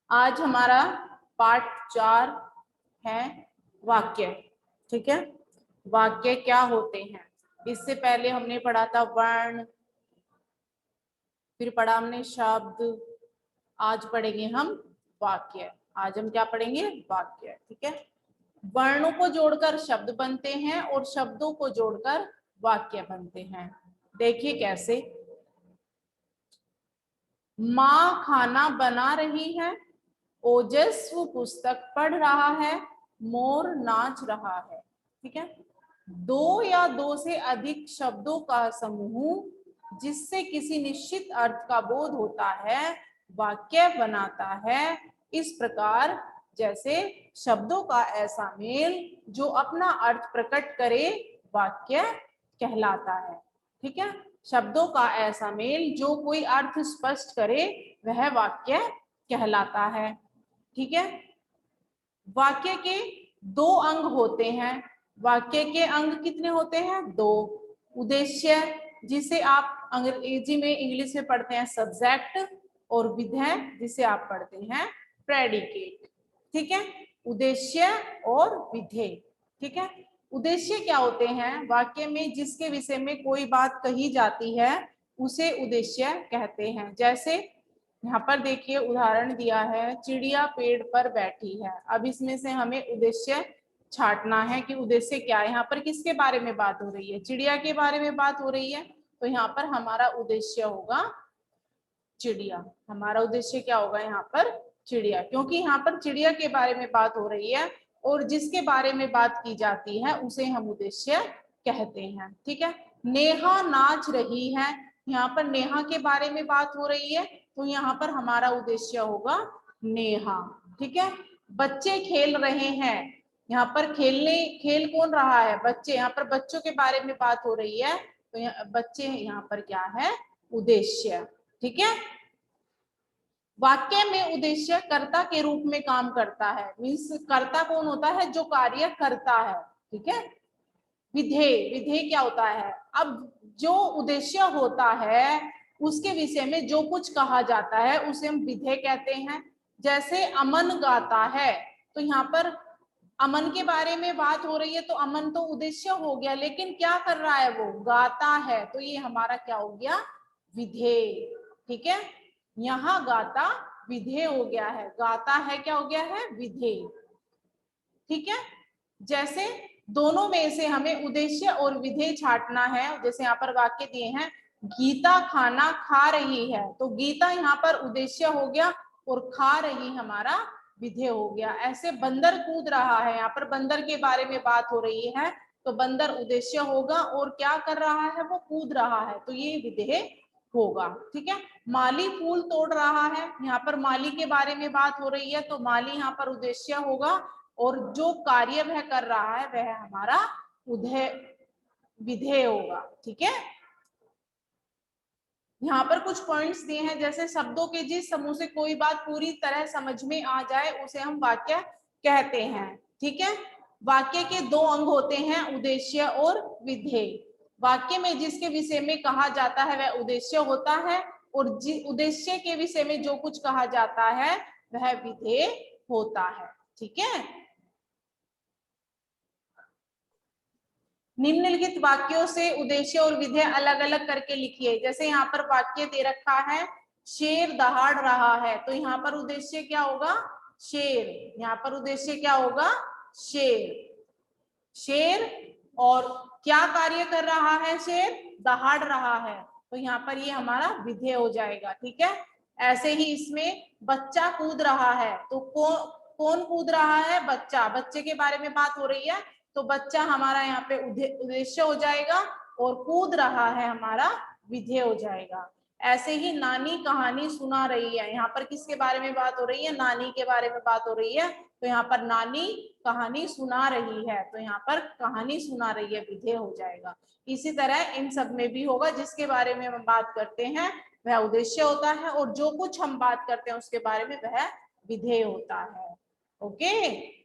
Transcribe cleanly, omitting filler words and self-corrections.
आज हमारा पार्ट 4 है वाक्य। ठीक है, वाक्य क्या होते हैं। इससे पहले हमने पढ़ा था वर्ण, फिर पढ़ा हमने शब्द। आज पढ़ेंगे हम वाक्य। आज हम क्या पढ़ेंगे? वाक्य। ठीक है, वर्णों को जोड़कर शब्द बनते हैं और शब्दों को जोड़कर वाक्य बनते हैं। देखिए कैसे। माँ खाना बना रही है, ओजस्व पुस्तक पढ़ रहा है, मोर नाच रहा है। ठीक है, दो या दो से अधिक शब्दों का समूह जिससे किसी निश्चित अर्थ का बोध होता है वाक्य बनाता है। इस प्रकार जैसे शब्दों का ऐसा मेल जो अपना अर्थ प्रकट करे वाक्य कहलाता है। ठीक है, शब्दों का ऐसा मेल जो कोई अर्थ स्पष्ट करे वह वाक्य कहलाता है। ठीक है, वाक्य के दो अंग होते हैं। वाक्य के अंग कितने होते हैं? दो। उद्देश्य, जिसे आप अंग्रेजी में इंग्लिश में पढ़ते हैं सब्जेक्ट, और विधेय जिसे आप पढ़ते हैं प्रेडिकेट। ठीक है, उद्देश्य और विधेय। ठीक है, उद्देश्य क्या होते हैं? वाक्य में जिसके विषय में कोई बात कही जाती है उसे उद्देश्य कहते हैं। जैसे यहाँ पर देखिए उदाहरण दिया है, चिड़िया पेड़ पर बैठी है। अब इसमें से हमें उद्देश्य छांटना है कि उद्देश्य क्या है। यहाँ पर किसके बारे में बात हो रही है? चिड़िया के बारे में बात हो रही है, तो यहाँ पर हमारा उद्देश्य होगा चिड़िया। हमारा उद्देश्य क्या होगा यहाँ पर? चिड़िया, क्योंकि यहाँ पर चिड़िया के बारे में बात हो रही है और जिसके बारे में बात की जाती है उसे हम उद्देश्य कहते हैं। ठीक है, नेहा नाच रही है, यहाँ पर नेहा के बारे में बात हो रही है तो यहाँ पर हमारा उद्देश्य होगा नेहा। ठीक है, बच्चे खेल रहे हैं, यहाँ पर खेल कौन रहा है? बच्चे। यहाँ पर बच्चों के बारे में बात हो रही है तो बच्चे यहाँ पर क्या है? उद्देश्य। ठीक है, वाक्य में उद्देश्य कर्ता के रूप में काम करता है। मीन्स कर्ता कौन होता है? जो कार्य करता है। ठीक है, विधेय, विधेय क्या होता है? अब जो उद्देश्य होता है उसके विषय में जो कुछ कहा जाता है उसे हम विधेय कहते हैं। जैसे अमन गाता है, तो यहाँ पर अमन के बारे में बात हो रही है तो अमन तो उद्देश्य हो गया, लेकिन क्या कर रहा है? वो गाता है, तो ये हमारा क्या हो गया? विधेय। ठीक है, यहाँ गाता विधेय हो गया है, गाता है क्या हो गया है? विधेय। ठीक है, जैसे दोनों में से हमें उद्देश्य और विधेय छांटना है। जैसे यहाँ पर वाक्य दिए हैं, गीता खाना खा रही है, तो गीता यहाँ पर उद्देश्य हो गया और खा रही हमारा विधेय हो गया। ऐसे बंदर कूद रहा है, यहाँ पर बंदर के बारे में बात हो रही है तो बंदर उद्देश्य होगा और क्या कर रहा है? वो कूद रहा है, तो ये विधेय होगा। ठीक है, माली फूल तोड़ रहा है, यहाँ पर माली के बारे में बात हो रही है तो माली यहाँ पर उद्देश्य होगा और जो कार्य वह कर रहा है वह हमारा विधेय होगा। ठीक है, यहाँ पर कुछ पॉइंट्स दिए हैं, जैसे शब्दों के जिस समूह से कोई बात पूरी तरह समझ में आ जाए उसे हम वाक्य कहते हैं। ठीक है, वाक्य के दो अंग होते हैं, उद्देश्य और विधेय। वाक्य में जिसके विषय में कहा जाता है वह उद्देश्य होता है और उद्देश्य के विषय में जो कुछ कहा जाता है वह विधेय होता है। ठीक है, निम्नलिखित वाक्यों से उद्देश्य और विधेय अलग अलग करके लिखिए। जैसे यहाँ पर वाक्य दे रखा है, शेर दहाड़ रहा है, तो यहाँ पर उद्देश्य क्या होगा? शेर। यहाँ पर उद्देश्य क्या होगा? शेर। शेर, और क्या कार्य कर रहा है? शेर दहाड़ रहा है, तो यहाँ पर ये हमारा विधेय हो जाएगा। ठीक है, ऐसे ही इसमें बच्चा कूद रहा है, तो कौन कूद रहा है? बच्चा। बच्चे के बारे में बात हो रही है तो बच्चा हमारा यहाँ पे उद्देश्य हो जाएगा और कूद रहा है हमारा विधेय हो जाएगा। ऐसे ही नानी कहानी सुना रही है, यहाँ पर किसके बारे में बात हो रही है? नानी के बारे में बात हो रही है, तो यहाँ पर नानी कहानी सुना रही है, तो यहाँ पर कहानी सुना रही है विधेय हो जाएगा। इसी तरह इन सब में भी होगा, जिसके बारे में हम बात करते हैं वह उद्देश्य होता है और जो कुछ हम बात करते हैं उसके बारे में वह विधेय होता है। ओके।